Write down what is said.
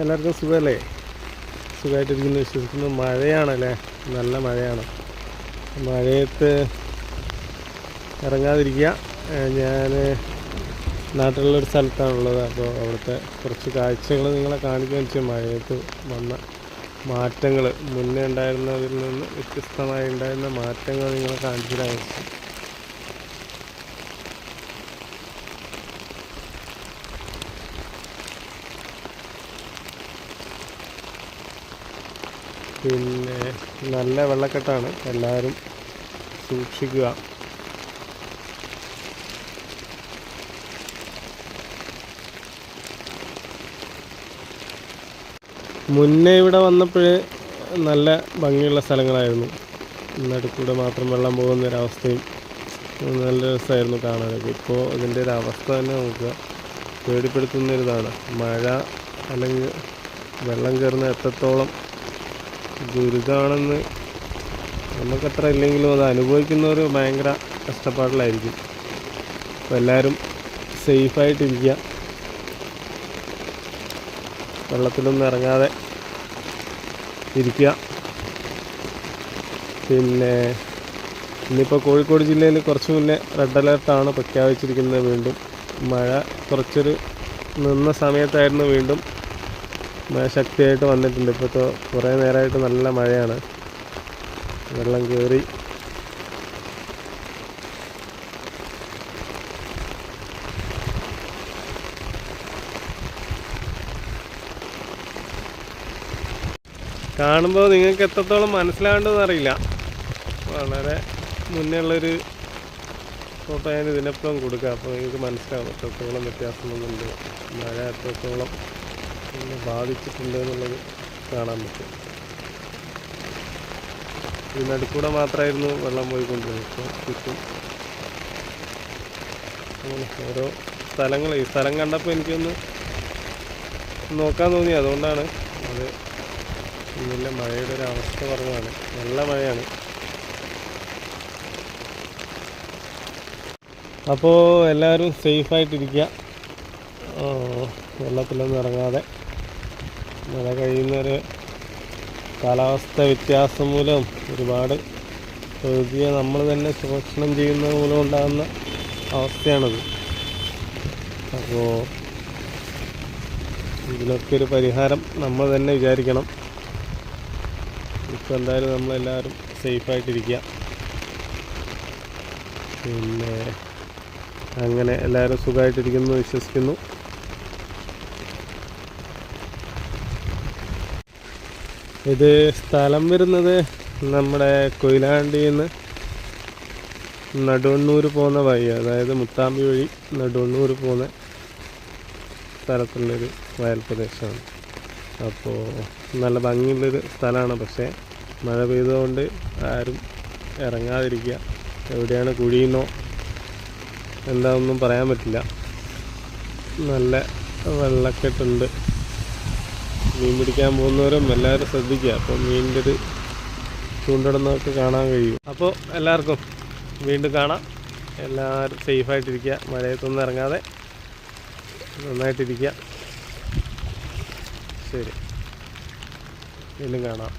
എല്ലാവർക്കും സുഖമല്ലേ? സുഖമായിട്ടിരിക്കുന്നു വിശ്വസിക്കുന്നു. മഴയാണല്ലേ, നല്ല മഴയാണ്. മഴയത്ത് ഇറങ്ങാതിരിക്കുക. ഞാൻ നാട്ടിലുള്ളൊരു സ്ഥലത്താണുള്ളത്. അപ്പോൾ അവിടുത്തെ കുറച്ച് കാഴ്ചകൾ നിങ്ങളെ കാണിക്കാൻ വെച്ചാൽ മഴയത്ത് വന്ന മാറ്റങ്ങൾ, മുന്നേ ഉണ്ടായിരുന്നതിൽ നിന്ന് വ്യത്യസ്തമായി ഉണ്ടായിരുന്ന മാറ്റങ്ങൾ നിങ്ങളെ കാണിച്ചിട്ടാണ്. പിന്നെ നല്ല വെള്ളക്കെട്ടാണ്, എല്ലാവരും സൂക്ഷിക്കുക. മുന്നേ ഇവിടെ വന്നപ്പോൾ നല്ല ഭംഗിയുള്ള സ്ഥലങ്ങളായിരുന്നു. നടുക്കൂടെ മാത്രം വെള്ളം പോകുന്നൊരവസ്ഥയും നല്ല രസമായിരുന്നു കാണാനൊക്കെ. ഇപ്പോൾ ഇതിൻ്റെ ഒരു അവസ്ഥ തന്നെ നോക്കുക, പേടിപ്പെടുത്തുന്നൊരിതാണ്. മഴ അല്ലെങ്കിൽ വെള്ളം കയറുന്ന എത്രത്തോളം ദുരിതമാണെന്ന് നമുക്കത്ര ഇല്ലെങ്കിലും അത് അനുഭവിക്കുന്നവർ ഭയങ്കര കഷ്ടപ്പാടിലായിരിക്കും. അപ്പോൾ എല്ലാവരും സേഫായിട്ടിരിക്കുക, വെള്ളത്തിലൊന്നും ഇറങ്ങാതെ ഇരിക്കുക. പിന്നെ ഇന്നിപ്പോൾ കോഴിക്കോട് ജില്ലയിൽ കുറച്ച് മുന്നേ റെഡ് അലേർട്ടാണ് പ്രഖ്യാപിച്ചിരിക്കുന്നത്. വീണ്ടും മഴ കുറച്ചൊരു നിന്ന സമയത്തായിരുന്നു വീണ്ടും മഴ ശക്തിയായിട്ട് വന്നിട്ടുണ്ട്. ഇപ്പോൾ കുറേ നേരമായിട്ട് നല്ല മഴയാണ്, വെള്ളം കയറി. കാണുമ്പോൾ നിങ്ങൾക്ക് എത്രത്തോളം മനസ്സിലാവേണ്ടതെന്ന് അറിയില്ല. വളരെ മുന്നേ ഉള്ളൊരു ഫോട്ടോ ഞാൻ ഇതിനൊപ്പം കൊടുക്കുക, അപ്പോൾ നിങ്ങൾക്ക് മനസ്സിലാവും എത്രത്തോളം വ്യത്യാസമൊന്നുണ്ട്, മഴ എത്രത്തോളം ബാധിച്ചിട്ടുണ്ട് എന്നുള്ളത് കാണാൻ പറ്റും. ഇതിനടുക്കൂടെ മാത്രമായിരുന്നു വെള്ളം പോയിക്കൊണ്ടിരുന്നത്. ഇപ്പോൾ ചുറ്റും അങ്ങനെ ഓരോ സ്ഥലങ്ങൾ, ഈ സ്ഥലം കണ്ടപ്പോൾ എനിക്കൊന്ന് നോക്കാൻ തോന്നി, അതുകൊണ്ടാണ് അത് ഇന്നലെ മഴയുടെ ഒരു അവസ്ഥ പറഞ്ഞതാണ്. നല്ല മഴയാണ്. അപ്പോൾ എല്ലാവരും സേഫായിട്ടിരിക്കുക, വെള്ളത്തിലൊന്നും ഇറങ്ങാതെ. മഴ കഴിയുന്നൊരു കാലാവസ്ഥ വ്യത്യാസം മൂലം ഒരുപാട് പ്രകൃതിയെ നമ്മൾ തന്നെ ചൂഷണം ചെയ്യുന്നത് മൂലം ഉണ്ടാകുന്ന അവസ്ഥയാണത്. അപ്പോൾ ഇതിനൊക്കെ ഒരു പരിഹാരം നമ്മൾ തന്നെ വിചാരിക്കണം. ഇപ്പോൾ എന്തായാലും നമ്മളെല്ലാവരും സേഫായിട്ടിരിക്കുക. പിന്നെ അങ്ങനെ എല്ലാവരും സുഖമായിട്ടിരിക്കുന്നു വിശ്വസിക്കുന്നു. ഇത് സ്ഥലം വരുന്നത് നമ്മുടെ കൊയിലാണ്ടിയിൽ നിന്ന് നടുവണ്ണൂർ പോകുന്ന വഴി, അതായത് മുത്താമ്പി വഴി നടുവണ്ണൂർ പോകുന്ന സ്ഥലത്തുള്ളൊരു വയൽ പ്രദേശമാണ്. അപ്പോൾ നല്ല ഭംഗിയുള്ളൊരു സ്ഥലമാണ്. പക്ഷേ മഴ പെയ്തതുകൊണ്ട് ആരും ഇറങ്ങാതിരിക്കുക. എവിടെയാണ് കുഴിയുന്നോ എന്താണെന്നും പറയാൻ പറ്റില്ല. നല്ല വെള്ളക്കെട്ടുണ്ട്. മീൻ പിടിക്കാൻ പോകുന്നവരും എല്ലാവരും ശ്രദ്ധിക്കുക. അപ്പോൾ മീനിൻ്റെ ഒരു ചൂണ്ടിടുന്നതൊക്കെ കാണാൻ കഴിയും. അപ്പോൾ എല്ലാവർക്കും വീണ്ടും കാണാം. എല്ലാവരും സേഫായിട്ടിരിക്കുക, മഴയത്തൊന്നും ഇറങ്ങാതെ നന്നായിട്ടിരിക്കുക. ശരി, വീണ്ടും കാണാം.